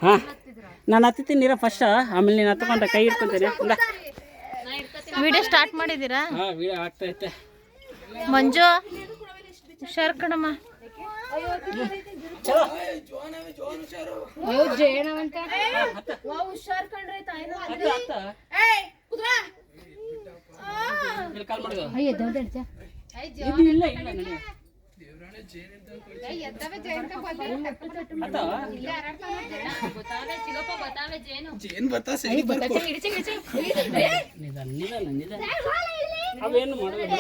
ಹಾಂ ನಾನು ಹತ್ತೀನಿ ನೀರ ಫಸ್ಟ್, ಆಮೇಲೆ ನೀನು ಹತ್ಕೊಂಡ್ರೆ ಕೈ ಹಿಡ್ಕೊಂತೀನಿ. ವಿಡಿಯೋ ಸ್ಟಾರ್ಟ್ ಮಾಡಿದ್ದೀರಾ? ಹಾಂ ವಿಡಿಯೋ ಆಗ್ತೈತೆ. ಮಂಜು ಹುಷಾರ್ ಕಣಮ್ಮ. ಅವೇನು ಮಾಡೋದಿಲ್ಲ.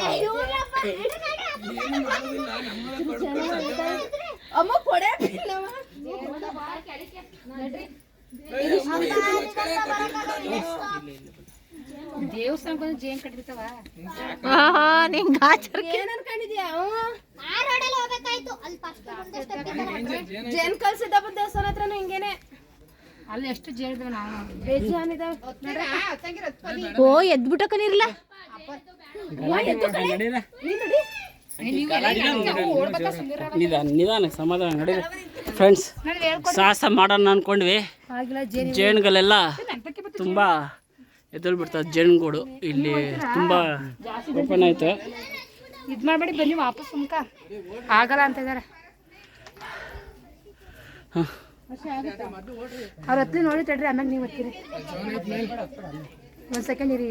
ದೇವಸ್ಥಾನ ಬಂದು ಜೇನ್ ಕಟ್ಟಿರ್ತಾವ. ನಿಂಗೆ ಜೇನ್ ಕಲ್ಸಿದ್ದಪ್ಪ ದೇವಸ್ಥಾನ ಹತ್ರ ಹಿಂಗೇನೆ. ಅಲ್ಲಿ ಎಷ್ಟು ಜೇನ್ ಇದಾವೆ, ನಾವು ಓ ಎದ್ಬಿಟ್ಟಕ್ಕ ನೀರ್ಲ. ನಿಧಾನಕ್ಕೆ ಸಮಾಧಾನ ನಡೀರಿ ಫ್ರೆಂಡ್ಸ್. ಸಾಹಸ ಮಾಡೋಣ ಅಂದ್ಕೊಂಡ್ವಿ. ಜೇನುಗಳೆಲ್ಲ ತುಂಬ ಎದುರು ಬಿಡ್ತದೆ. ಜೇನುಗೂಡು ಇಲ್ಲಿ ತುಂಬ ಓಪನ್ ಆಯ್ತು. ಇದು ಮಾಡಬೇಡಿ, ಬನ್ನಿ ವಾಪಸ್ ಸುಮ್ಕ ಆಗಲ್ಲ ಅಂತ ಇದಾರೆ. ಅವ್ರ ಹತ್ಲಿ ನೋಡಿ ತಡ್ರಿ, ಆಮ್ಯಾಗ ನೀವು ಹತ್ತೀರಿ. ಒಂದು ಸೆಕೆಂಡ್ ಇರಿ.